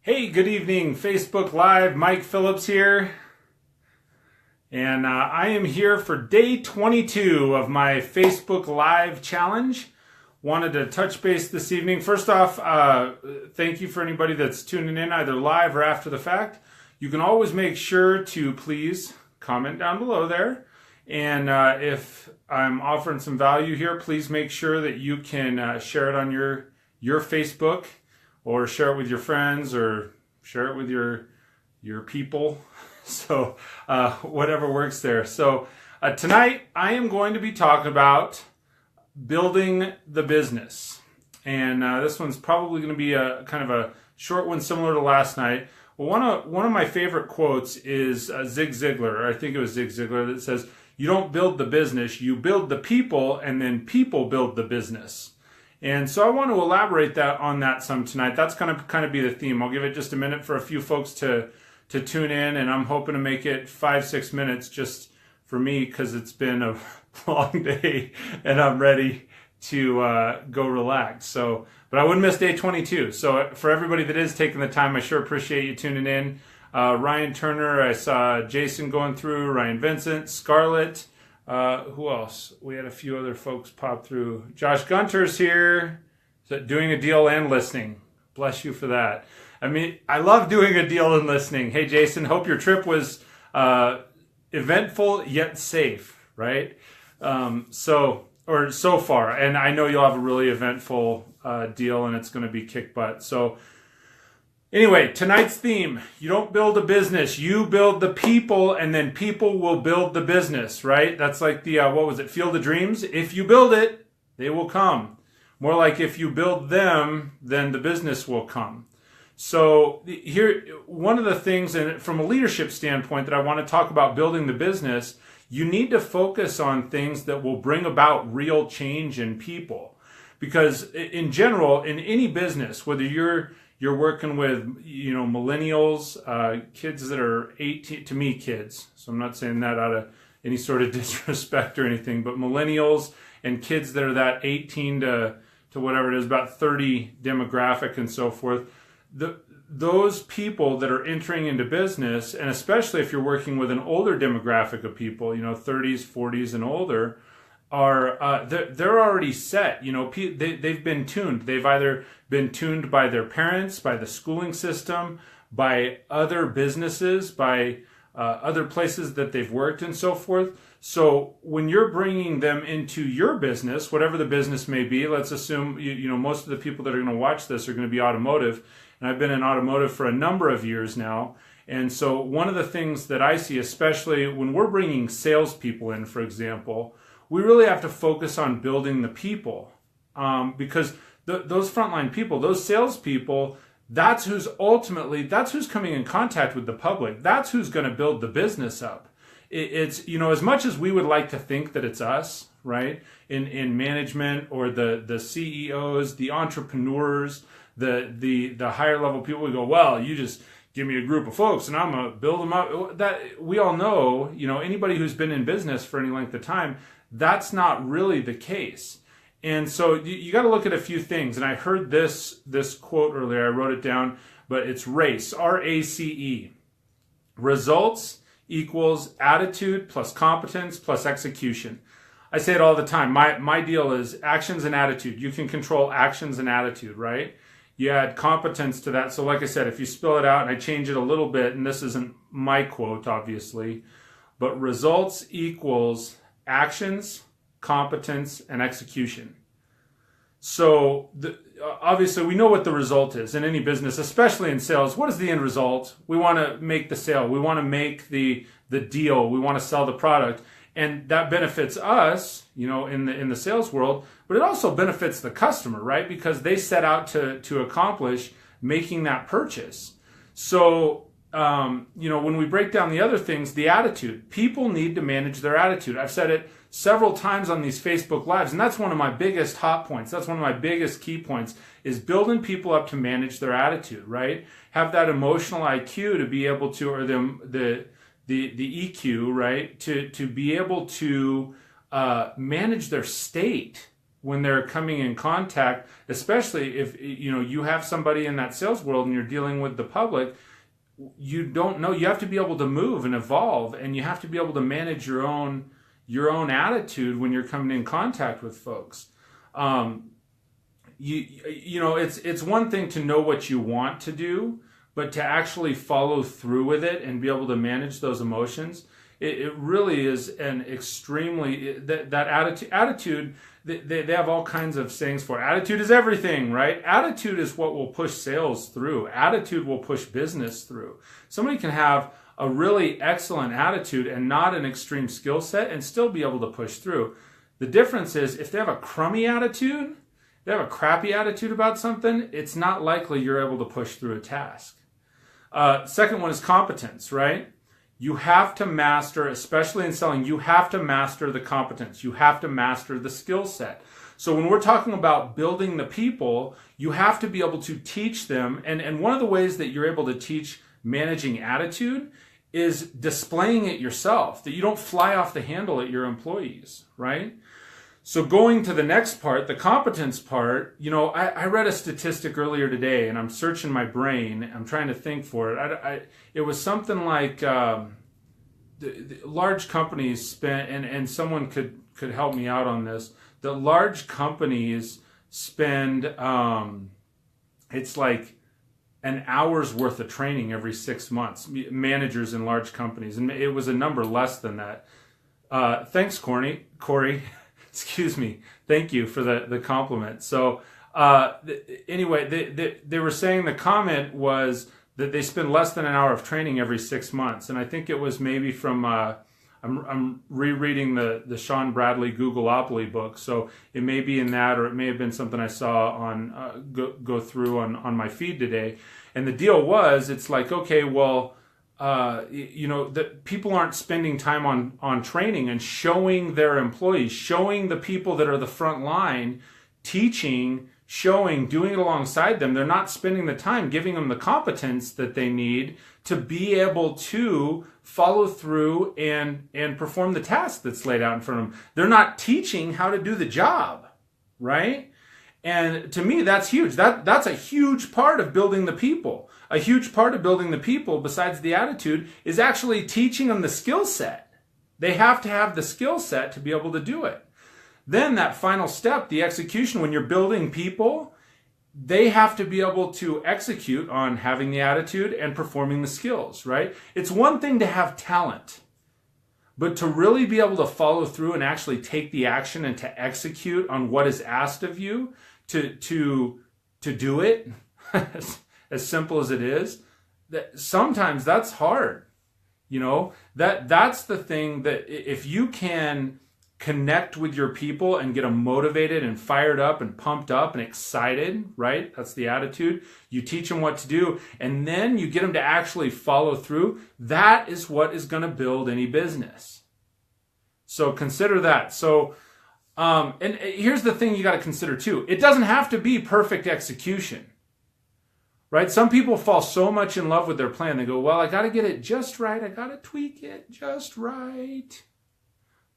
Hey, good evening, Facebook Live. Mike Phillips here. And I am here for day 22 of my Facebook Live challenge. Wanted to touch base this evening. First off, thank you for anybody that's tuning in either live or after the fact. You can always make sure to please comment down below there. And if I'm offering some value here, please make sure that you can share it on your Facebook, or share it with your friends, or share it with your people. So whatever works there. So tonight I am going to be talking about building the business. And this one's probably going to be a kind of a short one, similar to last night. Well, one of my favorite quotes is Zig Ziglar, or I think it was Zig Ziglar, that says, "You don't build the business, you build the people, and then people build the business." And so I want to elaborate on that some tonight. That's going to kind of be the theme. I'll give it just a minute for a few folks to tune in, and I'm hoping to make it 5-6 minutes just for me, because it's been a long day and I'm ready to go relax. So, but I wouldn't miss day 22. So for everybody that is taking the time, I sure appreciate you tuning in. Ryan Turner, I saw Jason going through, Ryan Vincent, Scarlett. Who else? We had a few other folks pop through. Josh Gunter's here, doing a deal and listening. Bless you for that. I mean, I love doing a deal and listening. Hey, Jason, hope your trip was eventful yet safe, right? So far. And I know you'll have a really eventful deal, and it's going to be kick butt. So anyway, tonight's theme: you don't build a business, you build the people, and then people will build the business, right? That's like the, what was it, Field of Dreams? If you build it, they will come. More like if you build them, then the business will come. So here, one of the things, and from a leadership standpoint, that I want to talk about building the business, you need to focus on things that will bring about real change in people. Because in general, in any business, whether you're working with, millennials, kids that are 18, to me, kids. So I'm not saying that out of any sort of disrespect or anything, but millennials and kids that are that 18 to whatever it is, about 30 demographic and so forth. Those people that are entering into business, and especially if you're working with an older demographic of people, 30s, 40s and older, are they're already set. They've been tuned. They've either been tuned by their parents, by the schooling system, by other businesses, by other places that they've worked and so forth. So when you're bringing them into your business, whatever the business may be, let's assume most of the people that are going to watch this are going to be automotive, and I've been in automotive for a number of years now. And so one of the things that I see, especially when we're bringing salespeople in, for example, we really have to focus on building the people, because those frontline people, those salespeople, that's who's coming in contact with the public. That's who's going to build the business up. It's as much as we would like to think that it's us, right, in management, or the CEOs, the entrepreneurs, the higher level people, we go, well, you just give me a group of folks and I'm going to build them up. That we all know, anybody who's been in business for any length of time, that's not really the case. And so you got to look at a few things. And I heard this quote earlier. I wrote it down, but it's RACE, R-A-C-E. Results equals attitude plus competence plus execution. I say it all the time. My deal is actions and attitude. You can control actions and attitude, right? You add competence to that. So like I said, if you spill it out, and I change it a little bit, and this isn't my quote, obviously, but results equals actions, competence, and execution. So obviously we know what the result is in any business, especially in sales. What is the end result? We want to make the sale. We want to make the deal. We want to sell the product. And that benefits us, in the sales world, but it also benefits the customer, right? Because they set out to accomplish making that purchase. So, when we break down the other things, the attitude, people need to manage their attitude. I've said it several times on these Facebook Lives, and that's one of my biggest hot points. That's one of my biggest key points, is building people up to manage their attitude, right? Have that emotional IQ to be able to, or the EQ, right? To be able to manage their state when they're coming in contact, especially if you have somebody in that sales world and you're dealing with the public, you don't know. You have to be able to move and evolve, and you have to be able to manage your own attitude when you're coming in contact with folks. It's one thing to know what you want to do, but to actually follow through with it and be able to manage those emotions, it really is an extremely, that attitude, they have all kinds of sayings for it. Attitude is everything, right? Attitude is what will push sales through. Attitude will push business through. Somebody can have a really excellent attitude and not an extreme skill set and still be able to push through. The difference is if they have a crummy attitude, they have a crappy attitude about something, it's not likely you're able to push through a task. Second one is competence, right? You have to master, especially in selling, you have to master the competence. You have to master the skill set. So when we're talking about building the people, you have to be able to teach them. And one of the ways that you're able to teach managing attitude is displaying it yourself, that you don't fly off the handle at your employees, right? So going to the next part, the competence part, I read a statistic earlier today, and I'm searching my brain. I'm trying to think for it. It was something like the large companies spend, and someone could help me out on this. The large companies spend, it's like an hour's worth of training every 6 months. Managers in large companies, and it was a number less than that. Thanks, Corey. Excuse me. Thank you for the compliment. So anyway, they were saying the comment was that they spend less than an hour of training every 6 months. And I think it was maybe from, I'm rereading the Sean Bradley Googleopoly book. So it may be in that, or it may have been something I saw on go through on my feed today. And the deal was, it's like, okay, well, that people aren't spending time on training and showing their employees, showing the people that are the front line, teaching, showing, doing it alongside them. They're not spending the time giving them the competence that they need to be able to follow through and perform the task that's laid out in front of them. They're not teaching how to do the job, right? And to me, that's huge. That's a huge part of building the people. A huge part of building the people, besides the attitude, is actually teaching them the skill set. They have to have the skill set to be able to do it. Then that final step, the execution, when you're building people, they have to be able to execute on having the attitude and performing the skills, right? It's one thing to have talent, but to really be able to follow through and actually take the action and to execute on what is asked of you, to do it, as simple as it is, that sometimes that's hard. That's the thing, that if you can connect with your people and get them motivated and fired up and pumped up and excited, right? That's the attitude. You teach them what to do, and then you get them to actually follow through. That is what is going to build any business. So consider that. So, and here's the thing you got to consider too. It doesn't have to be perfect execution. Right? Some people fall so much in love with their plan. They go, well, I got to get it just right. I got to tweak it just right.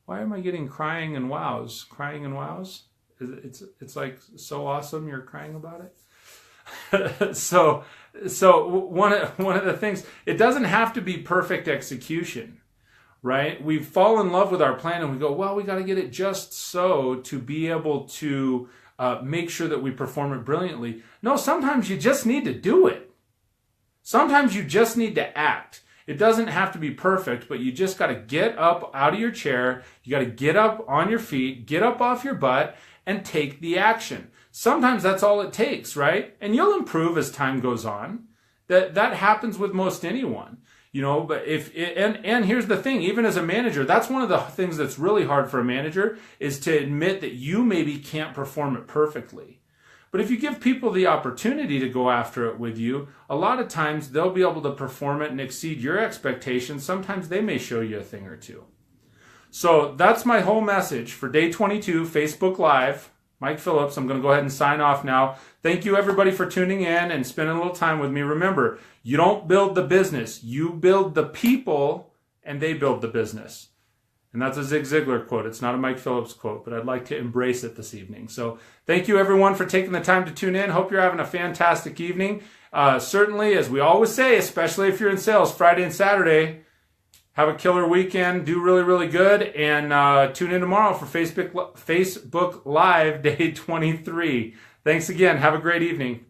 Why am I getting crying and wows? Crying and wows? It's like so awesome you're crying about it. So one of the things, it doesn't have to be perfect execution, right? We fall in love with our plan and we go, well, we got to get it just so to be able to make sure that we perform it brilliantly. No, sometimes you just need to do it. Sometimes you just need to act. It doesn't have to be perfect, but you just got to get up out of your chair. You got to get up on your feet, get up off your butt, and take the action. Sometimes that's all it takes, right? And you'll improve as time goes on. That happens with most anyone. But and here's the thing, even as a manager, that's one of the things that's really hard for a manager, is to admit that you maybe can't perform it perfectly. But if you give people the opportunity to go after it with you, a lot of times they'll be able to perform it and exceed your expectations. Sometimes they may show you a thing or two. So that's my whole message for day 22, Facebook Live. Mike Phillips, I'm going to go ahead and sign off now. Thank you, everybody, for tuning in and spending a little time with me. Remember, you don't build the business. You build the people, and they build the business. And that's a Zig Ziglar quote. It's not a Mike Phillips quote, but I'd like to embrace it this evening. So thank you, everyone, for taking the time to tune in. Hope you're having a fantastic evening. Certainly, as we always say, especially if you're in sales, Friday and Saturday, have a killer weekend. Do really, really good. And tune in tomorrow for Facebook Live Day 23. Thanks again. Have a great evening.